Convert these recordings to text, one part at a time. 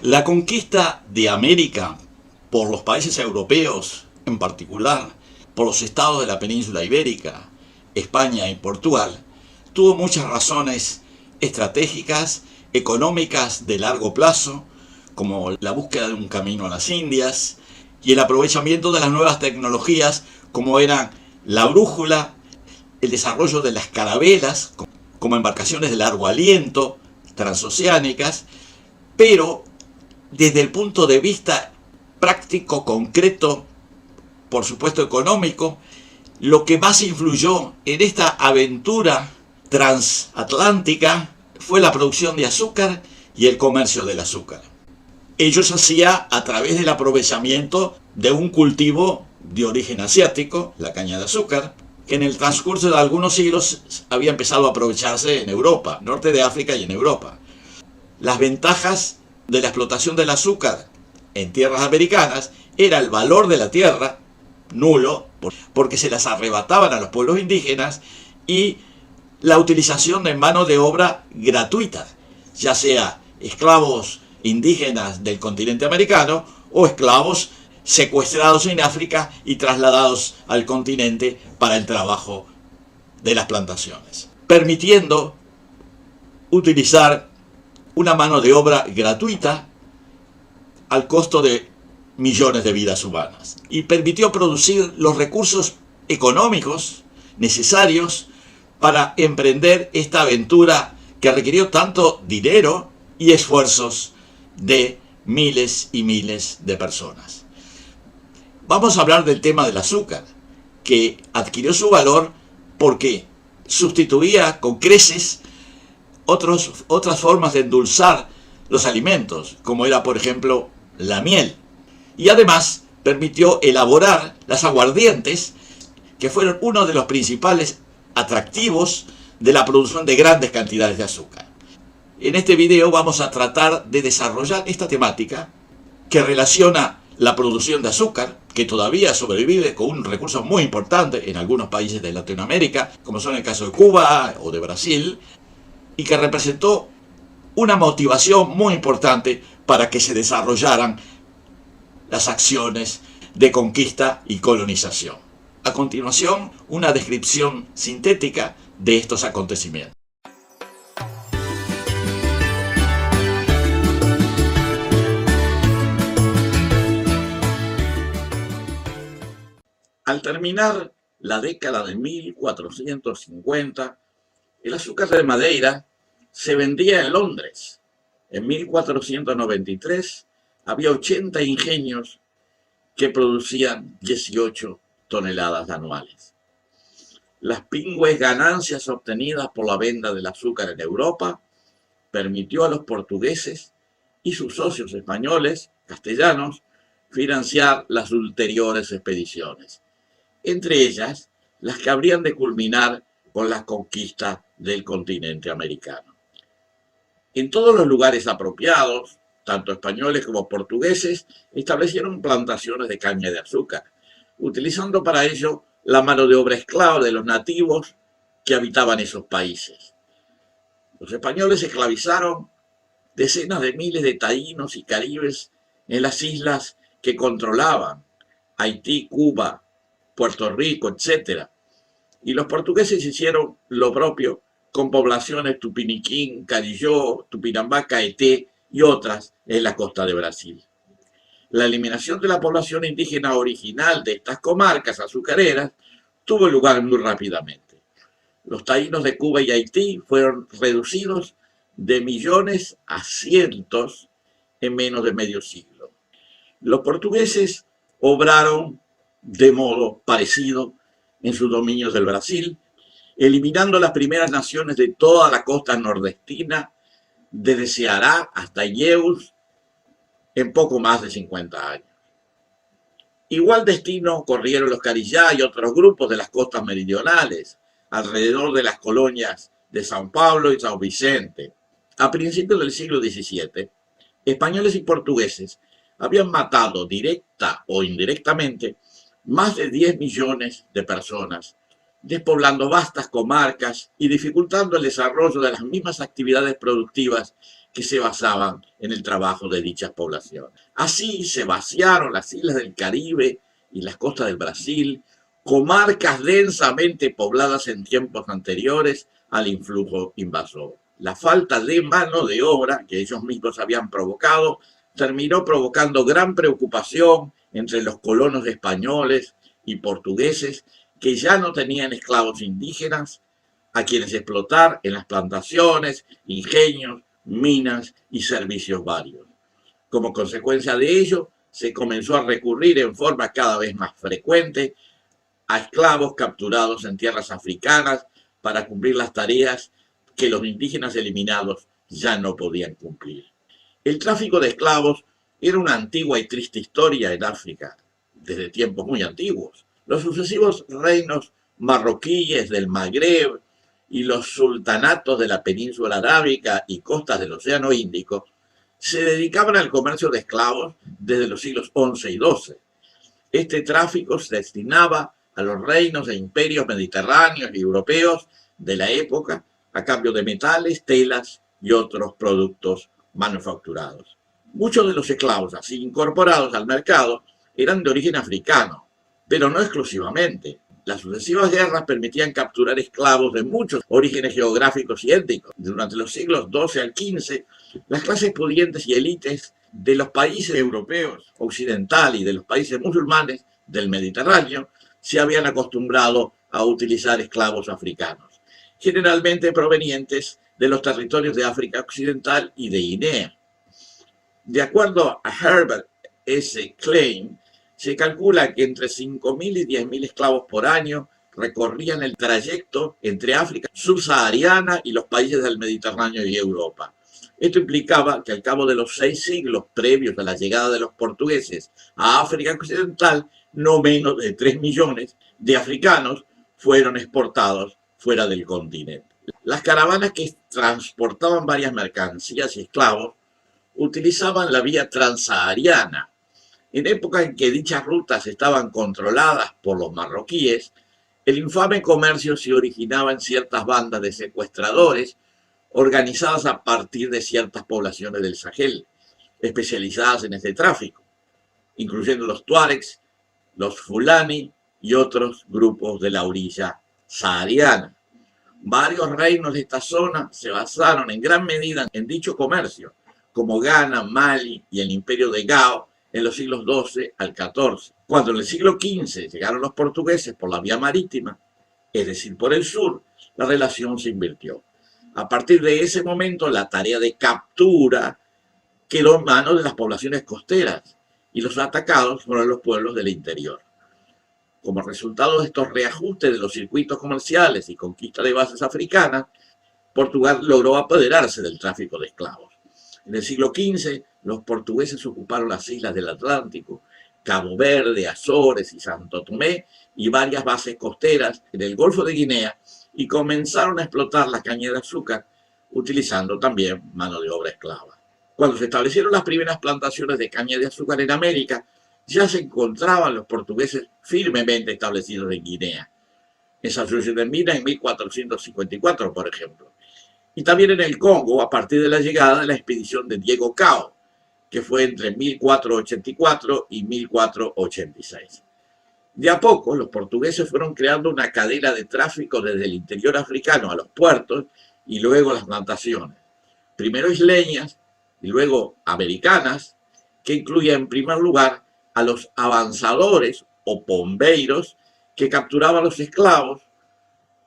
La conquista de América por los países europeos, en particular por los estados de la península ibérica, España y Portugal, tuvo muchas razones estratégicas, económicas de largo plazo, como la búsqueda de un camino a las Indias y el aprovechamiento de las nuevas tecnologías como eran la brújula, el desarrollo de las carabelas como embarcaciones de largo aliento, transoceánicas, pero desde el punto de vista práctico, concreto, por supuesto económico, lo que más influyó en esta aventura transatlántica fue la producción de azúcar y el comercio del azúcar. Ello se hacía a través del aprovechamiento de un cultivo de origen asiático, la caña de azúcar, que en el transcurso de algunos siglos había empezado a aprovecharse en Europa, norte de África y en Europa. Las ventajas de la explotación del azúcar en tierras americanas era el valor de la tierra, nulo, porque se las arrebataban a los pueblos indígenas, y la utilización de mano de obra gratuita, ya sea esclavos indígenas del continente americano o esclavos secuestrados en África y trasladados al continente para el trabajo de las plantaciones, permitiendo utilizar una mano de obra gratuita al costo de millones de vidas humanas, y permitió producir los recursos económicos necesarios para emprender esta aventura que requirió tanto dinero y esfuerzos de miles y miles de personas. Vamos a hablar del tema del azúcar, que adquirió su valor porque sustituía con creces otras formas de endulzar los alimentos, como era por ejemplo la miel, y además permitió elaborar las aguardientes, que fueron uno de los principales atractivos de la producción de grandes cantidades de azúcar. En este video vamos a tratar de desarrollar esta temática que relaciona la producción de azúcar, que todavía sobrevive con un recurso muy importante en algunos países de Latinoamérica, como son el caso de Cuba o de Brasil, y que representó una motivación muy importante para que se desarrollaran las acciones de conquista y colonización. A continuación, una descripción sintética de estos acontecimientos. Al terminar la década de 1450, el azúcar de Madeira se vendía en Londres. En 1493 había 80 ingenios que producían 18 toneladas anuales. Las pingües ganancias obtenidas por la venta del azúcar en Europa permitió a los portugueses y sus socios españoles, castellanos, financiar las ulteriores expediciones, entre ellas las que habrían de culminar con la conquista del continente americano. En todos los lugares apropiados, tanto españoles como portugueses establecieron plantaciones de caña de azúcar, utilizando para ello la mano de obra esclava de los nativos que habitaban esos países. Los españoles esclavizaron decenas de miles de taínos y caribes en las islas que controlaban, Haití, Cuba, Puerto Rico, etc. Y los portugueses hicieron lo propio con poblaciones Tupiniquín, Carilló, Tupinambá, Caeté y otras en la costa de Brasil. La eliminación de la población indígena original de estas comarcas azucareras tuvo lugar muy rápidamente. Los taínos de Cuba y Haití fueron reducidos de millones a cientos en menos de medio siglo. Los portugueses obraron de modo parecido en sus dominios del Brasil, eliminando las primeras naciones de toda la costa nordestina, desde Ceará hasta Ilhéus, en poco más de 50 años. Igual destino corrieron los Carillá y otros grupos de las costas meridionales, alrededor de las colonias de São Paulo y São Vicente. A principios del siglo XVII, españoles y portugueses habían matado directa o indirectamente más de 10 millones de personas, despoblando vastas comarcas y dificultando el desarrollo de las mismas actividades productivas que se basaban en el trabajo de dichas poblaciones. Así se vaciaron las islas del Caribe y las costas del Brasil, comarcas densamente pobladas en tiempos anteriores al influjo invasor. La falta de mano de obra que ellos mismos habían provocado terminó provocando gran preocupación entre los colonos españoles y portugueses, que ya no tenían esclavos indígenas a quienes explotar en las plantaciones, ingenios, minas y servicios varios. Como consecuencia de ello, se comenzó a recurrir en forma cada vez más frecuente a esclavos capturados en tierras africanas para cumplir las tareas que los indígenas eliminados ya no podían cumplir. El tráfico de esclavos era una antigua y triste historia en África, desde tiempos muy antiguos. Los sucesivos reinos marroquíes del Magreb y los sultanatos de la península arábica y costas del Océano Índico se dedicaban al comercio de esclavos desde los siglos XI y XII. Este tráfico se destinaba a los reinos e imperios mediterráneos y europeos de la época a cambio de metales, telas y otros productos manufacturados. Muchos de los esclavos así incorporados al mercado eran de origen africano, pero no exclusivamente. Las sucesivas guerras permitían capturar esclavos de muchos orígenes geográficos y étnicos. Durante los siglos XII al XV, las clases pudientes y élites de los países europeos occidental y de los países musulmanes del Mediterráneo se habían acostumbrado a utilizar esclavos africanos, generalmente provenientes de los territorios de África Occidental y de Guinea. De acuerdo a Herbert S. Klein, se calcula que entre 5.000 y 10.000 esclavos por año recorrían el trayecto entre África subsahariana y los países del Mediterráneo y Europa. Esto implicaba que al cabo de los 6 siglos previos a la llegada de los portugueses a África Occidental, no menos de 3 millones de africanos fueron exportados fuera del continente. Las caravanas que transportaban varias mercancías y esclavos utilizaban la vía transsahariana. En época en que dichas rutas estaban controladas por los marroquíes, el infame comercio se originaba en ciertas bandas de secuestradores organizadas a partir de ciertas poblaciones del Sahel, especializadas en este tráfico, incluyendo los tuaregs, los fulani y otros grupos de la orilla sahariana. Varios reinos de esta zona se basaron en gran medida en dicho comercio, como Ghana, Mali y el imperio de Gao en los siglos XII al XIV. Cuando en el siglo XV llegaron los portugueses por la vía marítima, es decir, por el sur, la relación se invirtió. A partir de ese momento, la tarea de captura quedó en manos de las poblaciones costeras y los atacados fueron los pueblos del interior. Como resultado de estos reajustes de los circuitos comerciales y conquista de bases africanas, Portugal logró apoderarse del tráfico de esclavos. En el siglo XV, los portugueses ocuparon las islas del Atlántico, Cabo Verde, Azores y Santo Tomé y varias bases costeras en el Golfo de Guinea y comenzaron a explotar la caña de azúcar, utilizando también mano de obra esclava. Cuando se establecieron las primeras plantaciones de caña de azúcar en América, ya se encontraban los portugueses firmemente establecidos en Guinea, en San Luis de Mina en 1454, por ejemplo. Y también en el Congo, a partir de la llegada de la expedición de Diego Cao, que fue entre 1484 y 1486. De a poco, los portugueses fueron creando una cadena de tráfico desde el interior africano a los puertos y luego a las plantaciones. Primero isleñas y luego americanas, que incluía en primer lugar a los avanzadores o pombeiros que capturaban los esclavos,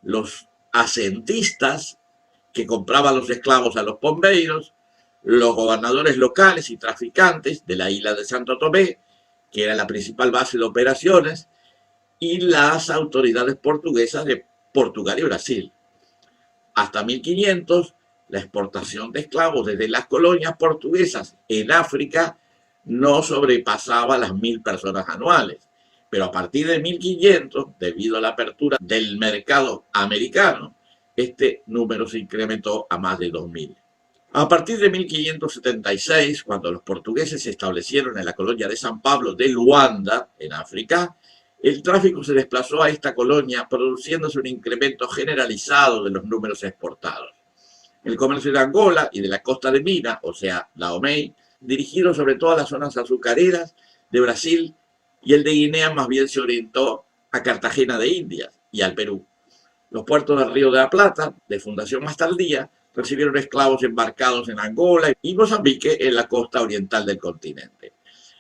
los asentistas que compraban los esclavos a los pombeiros, los gobernadores locales y traficantes de la isla de Santo Tomé, que era la principal base de operaciones, y las autoridades portuguesas de Portugal y Brasil. Hasta 1500, la exportación de esclavos desde las colonias portuguesas en África no sobrepasaba las 1.000 personas anuales. Pero a partir de 1500, debido a la apertura del mercado americano, este número se incrementó a más de 2.000. A partir de 1576, cuando los portugueses se establecieron en la colonia de San Pablo de Luanda, en África, el tráfico se desplazó a esta colonia, produciéndose un incremento generalizado de los números exportados. El comercio de Angola y de la costa de Mina, o sea, Dahomey, dirigido sobre todo a las zonas azucareras de Brasil, y el de Guinea más bien se orientó a Cartagena de Indias y al Perú. Los puertos del Río de la Plata, de fundación más tardía, recibieron esclavos embarcados en Angola y Mozambique en la costa oriental del continente.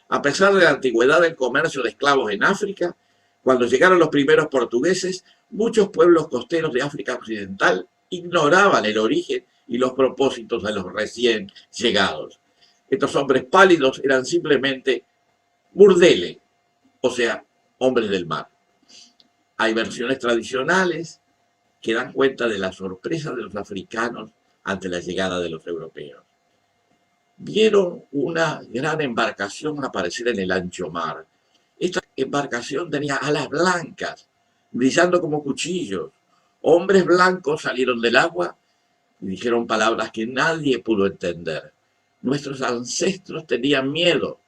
A pesar de la antigüedad del comercio de esclavos en África, cuando llegaron los primeros portugueses, muchos pueblos costeros de África Occidental ignoraban el origen y los propósitos de los recién llegados. Estos hombres pálidos eran simplemente burdeles, o sea, hombres del mar. Hay versiones tradicionales que dan cuenta de la sorpresa de los africanos ante la llegada de los europeos. Vieron una gran embarcación aparecer en el ancho mar. Esta embarcación tenía alas blancas, brillando como cuchillos. Hombres blancos salieron del agua y dijeron palabras que nadie pudo entender. Nuestros ancestros tenían miedo.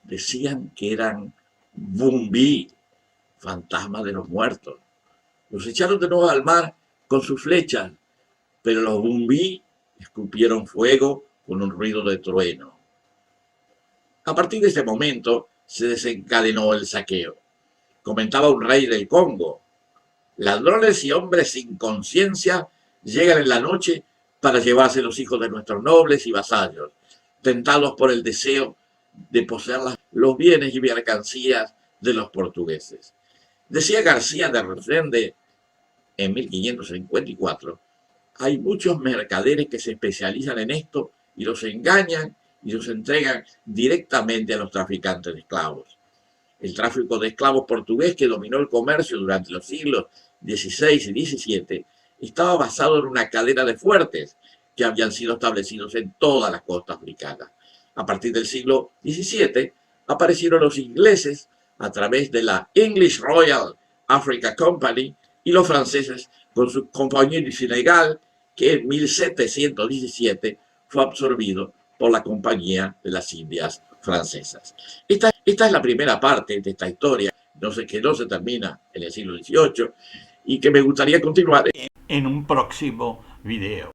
Decían que eran Bumbí, fantasmas de los muertos. Los echaron de nuevo al mar con sus flechas, pero los Bumbí escupieron fuego con un ruido de trueno. A partir de ese momento se desencadenó el saqueo. Comentaba un rey del Congo: ladrones y hombres sin conciencia llegan en la noche para llevarse los hijos de nuestros nobles y vasallos, tentados por el deseo de poseer los bienes y mercancías de los portugueses. Decía García de Resende en 1554, hay muchos mercaderes que se especializan en esto y los engañan y los entregan directamente a los traficantes de esclavos. El tráfico de esclavos portugués, que dominó el comercio durante los siglos XVI y XVII, estaba basado en una cadena de fuertes que habían sido establecidos en toda la costa africana. A partir del siglo XVII aparecieron los ingleses a través de la English Royal Africa Company y los franceses con su Compagnie du Sénégal, que en 1717 fue absorbido por la Compañía de las Indias Francesas. Esta es la primera parte de esta historia, que no se termina en el siglo XVIII y que me gustaría continuar en un próximo video.